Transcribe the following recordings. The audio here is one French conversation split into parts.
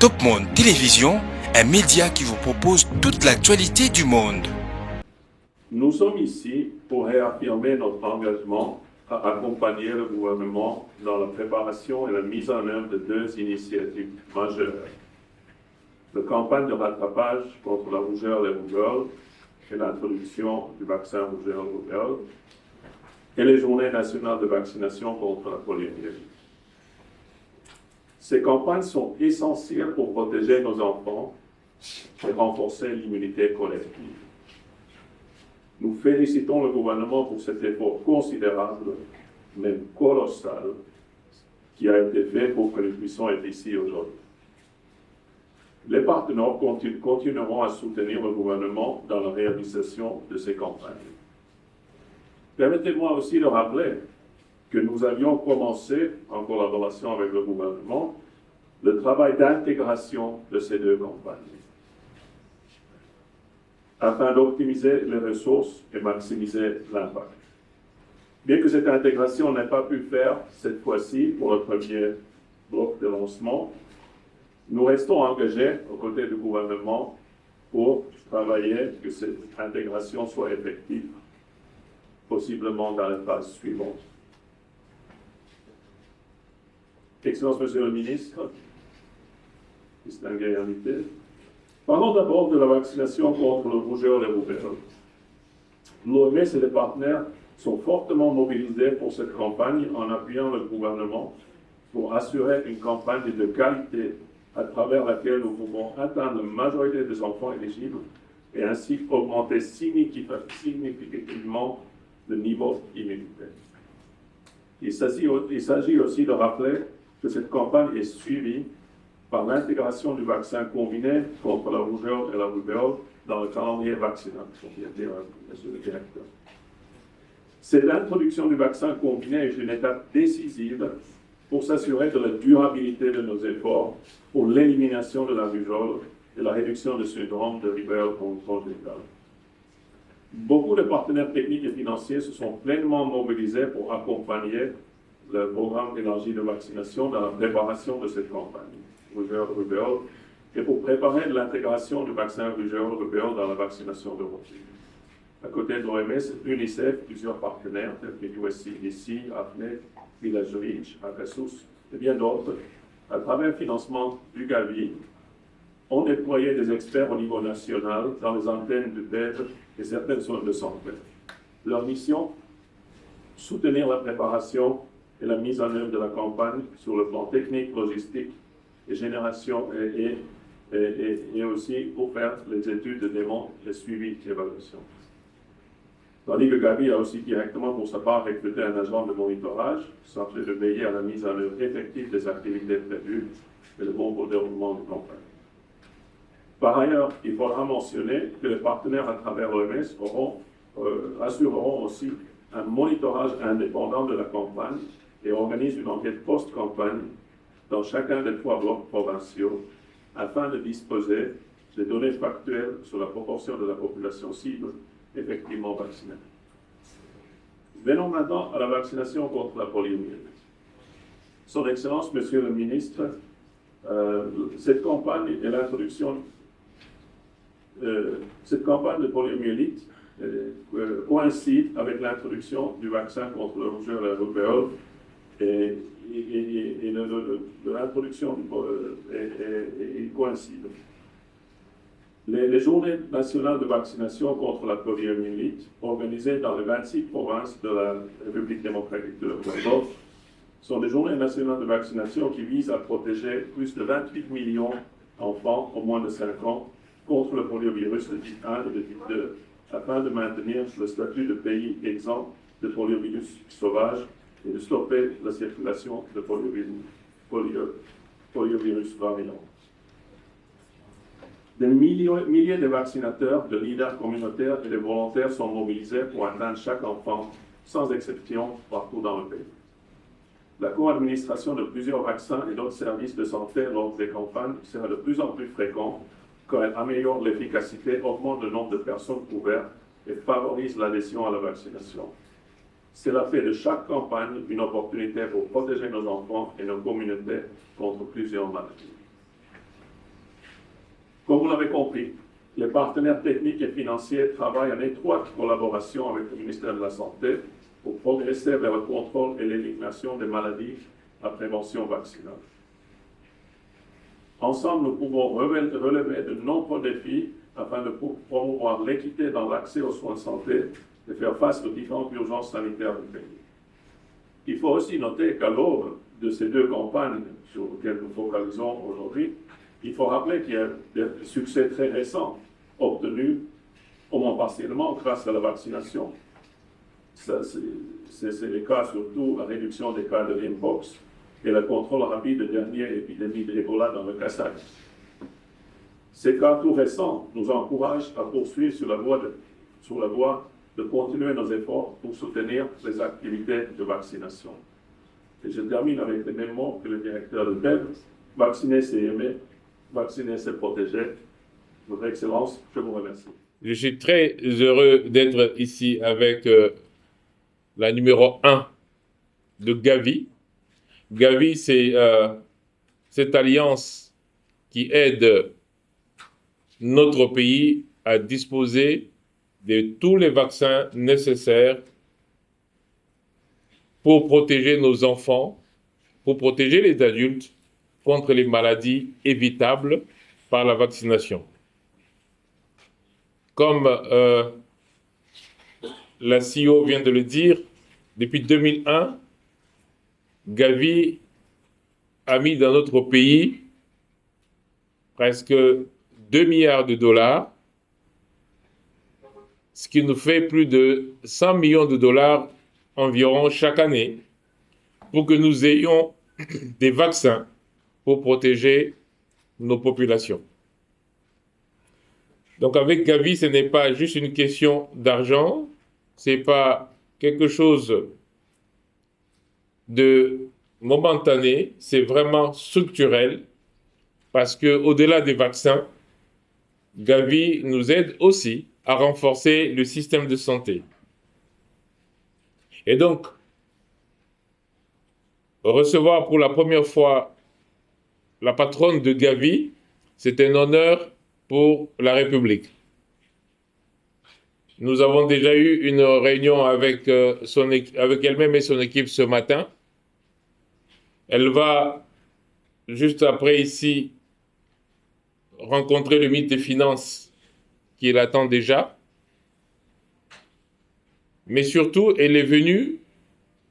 Top Monde Télévision, un média qui vous propose toute l'actualité du monde. Nous sommes ici pour réaffirmer notre engagement à accompagner le gouvernement dans la préparation et la mise en œuvre de deux initiatives majeures. La campagne de rattrapage contre la rougeur et rougeole et l'introduction du vaccin rougeur-rougeole et les journées nationales de vaccination contre la poliomyélite. Ces campagnes sont essentielles pour protéger nos enfants et renforcer l'immunité collective. Nous félicitons le gouvernement pour cet effort considérable, même colossal, qui a été fait pour que nous puissions être ici aujourd'hui. Les partenaires continueront à soutenir le gouvernement dans la réalisation de ces campagnes. Permettez-moi aussi de rappeler que nous avions commencé, en collaboration avec le gouvernement, le travail d'intégration de ces deux campagnes, afin d'optimiser les ressources et maximiser l'impact. Bien que cette intégration n'ait pas pu faire cette fois-ci pour le premier bloc de lancement, nous restons engagés aux côtés du gouvernement pour travailler que cette intégration soit effective, possiblement dans la phase suivante. Excellence, Monsieur le Ministre, distingués invités, parlons d'abord de la vaccination contre le rougeur et rougeole. L'OMS et les partenaires sont fortement mobilisés pour cette campagne en appuyant le gouvernement pour assurer une campagne de qualité à travers laquelle nous pouvons atteindre la majorité des enfants éligibles et ainsi augmenter significativement le niveau d'immunité. Il s'agit aussi de rappeler que cette campagne est suivie par l'intégration du vaccin combiné contre la rougeur et la rubéole dans le calendrier vaccinal, comme vient de dire Monsieur le Directeur. Cette introduction du vaccin combiné est une étape décisive pour s'assurer de la durabilité de nos efforts pour l'élimination de la rubéole et la réduction du syndrome de rubéole congénitale. Beaucoup de partenaires techniques et financiers se sont pleinement mobilisés pour accompagner le programme élargi de vaccination dans la préparation de cette campagne, rougeur-rubéole, et pour préparer l'intégration du vaccin rougeur-rubéole dans la vaccination de routine. À côté de l'OMS, l'UNICEF, plusieurs partenaires tels que USCDC, AFNE, Village Reach, Acassus et bien d'autres, à travers le financement du Gavi, ont déployé des experts au niveau national dans les antennes de d'aide et certaines zones de santé. Leur mission, soutenir la préparation et la mise en œuvre de la campagne sur le plan technique, logistique et génération et aussi pour faire les études de démon, les suivis et évaluation. Tandis que Gavi a aussi directement pour sa part recruté un agent de monitorage chargé de veiller à la mise en œuvre effective des activités prévues et le bon déroulement de campagne. Par ailleurs, il faudra mentionner que les partenaires à travers l'OMS assureront aussi un monitorage indépendant de la campagne et organisent une enquête post-campagne dans chacun des 3 blocs provinciaux afin de disposer de données factuelles sur la proportion de la population cible effectivement vaccinée. Venons maintenant à la vaccination contre la poliomyélite. Son Excellence, Monsieur le Ministre, cette campagne et l'introduction cette campagne de poliomyélite coïncide avec l'introduction du vaccin contre le rougeur et la rubéole et l'introduction coïncide. Les journées nationales de vaccination contre la poliomyélite, organisées dans les 26 provinces de la République démocratique du Congo, sont des journées nationales de vaccination qui visent à protéger plus de 28 millions d'enfants au moins de 5 ans contre le poliovirus de type 1 et de type 2, afin de maintenir le statut de pays exempt de poliovirus sauvage et de stopper la circulation de poliovirus variants. Des milliers de vaccinateurs, de leaders communautaires et de volontaires sont mobilisés pour atteindre chaque enfant, sans exception, partout dans le pays. La co-administration de plusieurs vaccins et d'autres services de santé lors des campagnes sera de plus en plus fréquente quand elle améliore l'efficacité, augmente le nombre de personnes couvertes et favorise l'adhésion à la vaccination. Cela fait de chaque campagne une opportunité pour protéger nos enfants et nos communautés contre plusieurs maladies. Comme vous l'avez compris, les partenaires techniques et financiers travaillent en étroite collaboration avec le ministère de la Santé pour progresser vers le contrôle et l'élimination des maladies à prévention vaccinale. Ensemble, nous pouvons relever de nombreux défis afin de promouvoir l'équité dans l'accès aux soins de santé et faire face aux différentes urgences sanitaires du pays. Il faut aussi noter qu'à l'aube de ces deux campagnes sur lesquelles nous focalisons aujourd'hui, il faut rappeler qu'il y a des succès très récents obtenus, au moins partiellement, grâce à la vaccination. C'est le cas surtout la réduction des cas de Mpox et le contrôle rapide de dernière épidémie d'Ebola dans le Kassai. Ces cas tout récents nous encouragent à poursuivre sur la voie de continuer nos efforts pour soutenir les activités de vaccination. Et je termine avec les mêmes mots que le directeur de PEV: vacciner, c'est aimer, vacciner, c'est protéger. Votre Excellence, je vous remercie. Je suis très heureux d'être ici avec la numéro 1 de Gavi. Gavi, c'est cette alliance qui aide notre pays à disposer de tous les vaccins nécessaires pour protéger nos enfants, pour protéger les adultes contre les maladies évitables par la vaccination. Comme la CEO vient de le dire, depuis 2001, Gavi a mis dans notre pays presque 2 milliards de dollars, ce qui nous fait plus de 100 millions de dollars environ chaque année pour que nous ayons des vaccins pour protéger nos populations. Donc avec Gavi, ce n'est pas juste une question d'argent, ce n'est pas quelque chose de momentané, c'est vraiment structurel, parce qu'au-delà des vaccins, Gavi nous aide aussi à renforcer le système de santé. Et donc, recevoir pour la première fois la patronne de Gavi, c'est un honneur pour la République. Nous avons déjà eu une réunion avec elle-même et son équipe ce matin. Elle va, juste après ici, rencontrer le ministre des Finances qui l'attend déjà. Mais surtout, elle est venue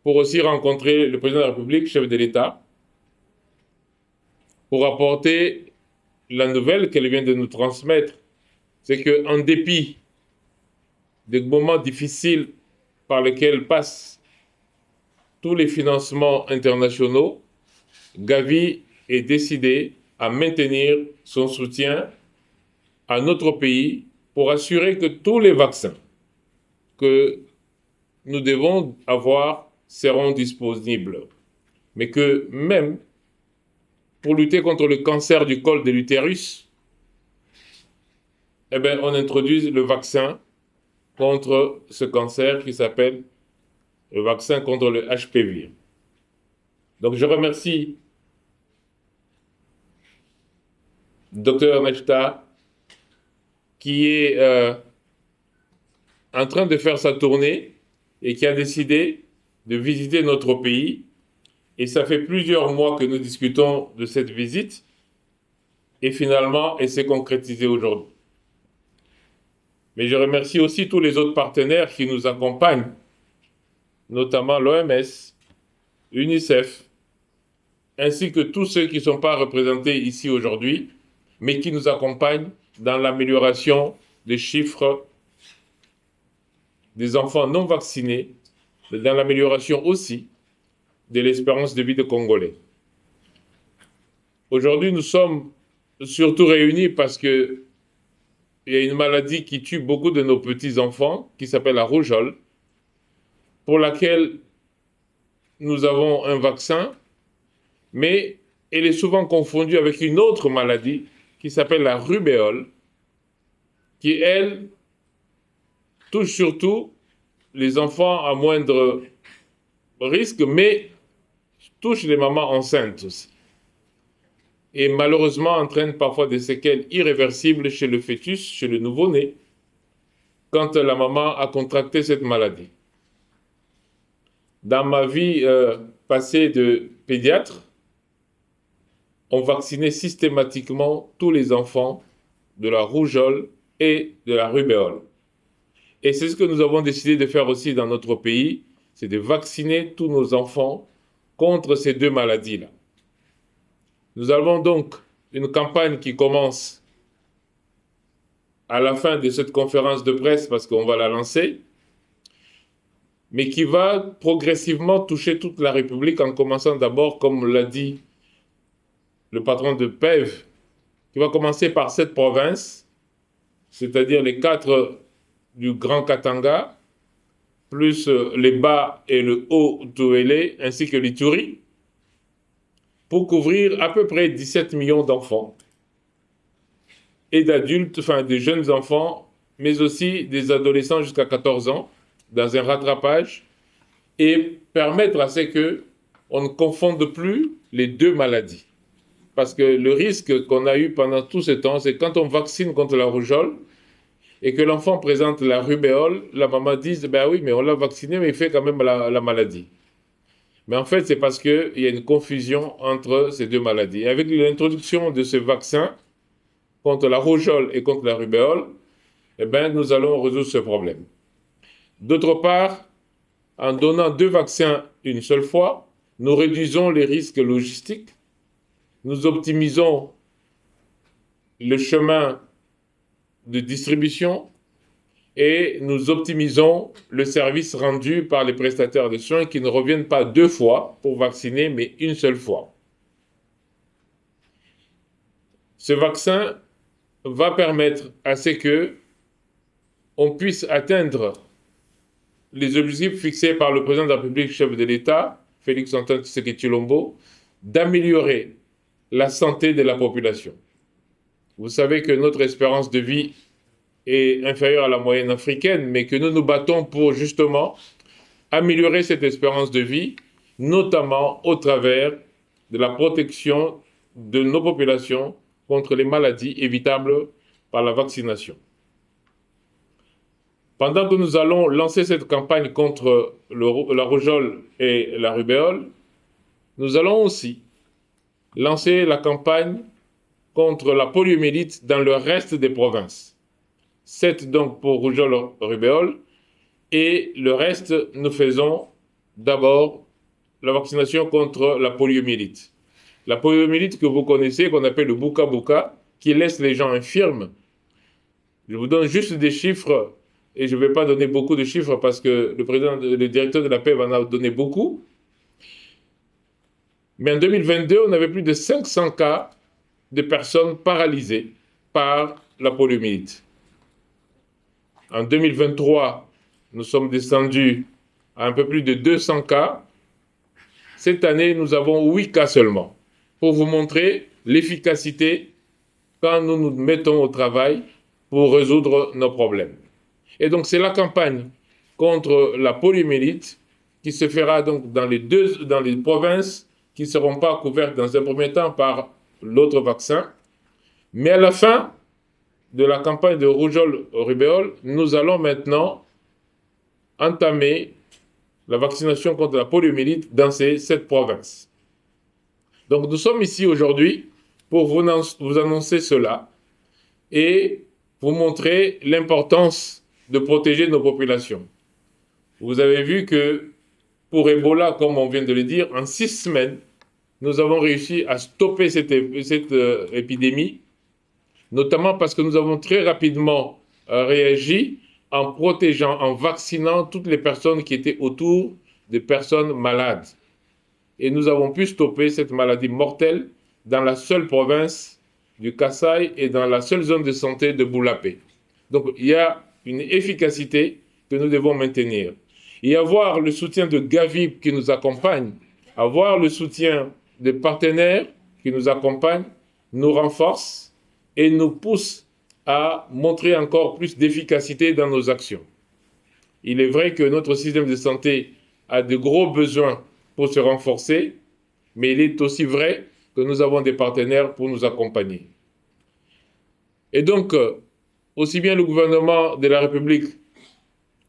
pour aussi rencontrer le président de la République, chef de l'État, pour apporter la nouvelle qu'elle vient de nous transmettre. C'est qu'en dépit des moments difficiles par lesquels passent tous les financements internationaux, Gavi est décidé à maintenir son soutien à notre pays pour assurer que tous les vaccins que nous devons avoir seront disponibles. Mais que même pour lutter contre le cancer du col de l'utérus, on introduise le vaccin contre ce cancer qui s'appelle le vaccin contre le HPV. Donc je remercie Dr Nechta qui est en train de faire sa tournée et qui a décidé de visiter notre pays. Et ça fait plusieurs mois que nous discutons de cette visite et finalement, elle s'est concrétisée aujourd'hui. Mais je remercie aussi tous les autres partenaires qui nous accompagnent, notamment l'OMS, l'UNICEF, ainsi que tous ceux qui ne sont pas représentés ici aujourd'hui, mais qui nous accompagnent dans l'amélioration des chiffres des enfants non vaccinés, mais dans l'amélioration aussi de l'espérance de vie des Congolais. Aujourd'hui, nous sommes surtout réunis parce qu'il y a une maladie qui tue beaucoup de nos petits-enfants, qui s'appelle la rougeole, pour laquelle nous avons un vaccin, mais elle est souvent confondue avec une autre maladie qui s'appelle la rubéole, qui, elle, touche surtout les enfants à moindre risque, mais touche les mamans enceintes aussi. et malheureusement entraîne parfois des séquelles irréversibles chez le fœtus, chez le nouveau-né, quand la maman a contracté cette maladie. Dans ma vie passée de pédiatre, on vaccinait systématiquement tous les enfants de la rougeole et de la rubéole. Et c'est ce que nous avons décidé de faire aussi dans notre pays, c'est de vacciner tous nos enfants contre ces deux maladies-là. Nous avons donc une campagne qui commence à la fin de cette conférence de presse, parce qu'on va la lancer, mais qui va progressivement toucher toute la République, en commençant d'abord, comme l'a dit le patron de PEV, qui va commencer par 7 provinces, c'est-à-dire les 4 du Grand Katanga, plus les Bas et le Haut Touélé, ainsi que l'Ituri, pour couvrir à peu près 17 millions d'enfants et d'adultes, enfin des jeunes enfants, mais aussi des adolescents jusqu'à 14 ans, dans un rattrapage, et permettre à ce qu'on ne confonde plus les deux maladies. Parce que le risque qu'on a eu pendant tout ce temps, c'est quand on vaccine contre la rougeole et que l'enfant présente la rubéole, la maman dit « ben oui, mais on l'a vacciné, mais il fait quand même la maladie ». Mais en fait, c'est parce qu'il y a une confusion entre ces deux maladies. Et avec l'introduction de ce vaccin contre la rougeole et contre la rubéole, eh ben, nous allons résoudre ce problème. D'autre part, en donnant 2 vaccins une seule fois, nous réduisons les risques logistiques, nous optimisons le chemin de distribution et nous optimisons le service rendu par les prestataires de soins qui ne reviennent pas 2 fois pour vacciner, mais une seule fois. Ce vaccin va permettre à ce que on puisse atteindre les objectifs fixés par le président de la République, chef de l'État, Félix-Antoine Tshisekedi Tshilombo, d'améliorer la santé de la population. Vous savez que notre espérance de vie est inférieure à la moyenne africaine, mais que nous nous battons pour justement améliorer cette espérance de vie, notamment au travers de la protection de nos populations contre les maladies évitables par la vaccination. Pendant que nous allons lancer cette campagne contre la rougeole et la rubéole, nous allons aussi lancer la campagne contre la poliomyélite dans le reste des provinces. 7 donc pour rougeole et rubéole, et le reste, nous faisons d'abord la vaccination contre la poliomyélite. La poliomyélite que vous connaissez, qu'on appelle le buka-buka, qui laisse les gens infirmes. Je vous donne juste des chiffres, et je ne vais pas donner beaucoup de chiffres parce que le directeur de la PEV en a donné beaucoup. Mais en 2022, on avait plus de 500 cas de personnes paralysées par la poliomyélite. En 2023, nous sommes descendus à un peu plus de 200 cas. Cette année, nous avons 8 cas seulement, pour vous montrer l'efficacité quand nous nous mettons au travail pour résoudre nos problèmes. Et donc, c'est la campagne contre la poliomyélite qui se fera donc dans les provinces qui ne seront pas couvertes dans un premier temps par l'autre vaccin. Mais à la fin de la campagne de rougeole-rubéole, nous allons maintenant entamer la vaccination contre la poliomyélite dans ces 7 provinces. Donc nous sommes ici aujourd'hui pour vous annoncer cela et vous montrer l'importance de protéger nos populations. Vous avez vu que pour Ebola, comme on vient de le dire, en 6 semaines, nous avons réussi à stopper cette épidémie, notamment parce que nous avons très rapidement réagi en protégeant, en vaccinant toutes les personnes qui étaient autour des personnes malades. Et nous avons pu stopper cette maladie mortelle dans la seule province du Kasaï et dans la seule zone de santé de Boulapé. Donc il y a une efficacité que nous devons maintenir. Et avoir le soutien de Gavi qui nous accompagne, avoir le soutien des partenaires qui nous accompagnent, nous renforce et nous pousse à montrer encore plus d'efficacité dans nos actions. Il est vrai que notre système de santé a de gros besoins pour se renforcer, mais il est aussi vrai que nous avons des partenaires pour nous accompagner. Et donc, aussi bien le gouvernement de la République,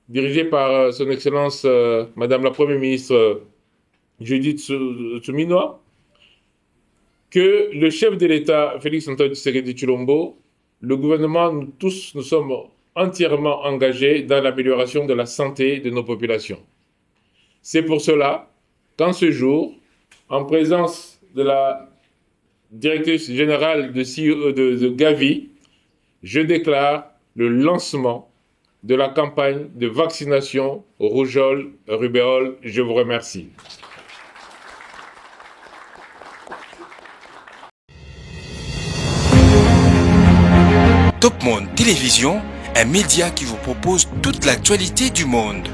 dirigé par son Excellence Madame la Première ministre Judith Suminwa, que le chef de l'État, Félix Antoine Tshisekedi Tshilombo, le gouvernement, nous tous, nous sommes entièrement engagés dans l'amélioration de la santé de nos populations. C'est pour cela qu'en ce jour, en présence de la directrice générale de Gavi, je déclare le lancement de la campagne de vaccination rougeole, rubéole. Je vous remercie. Top Monde Télévision, un média qui vous propose toute l'actualité du monde.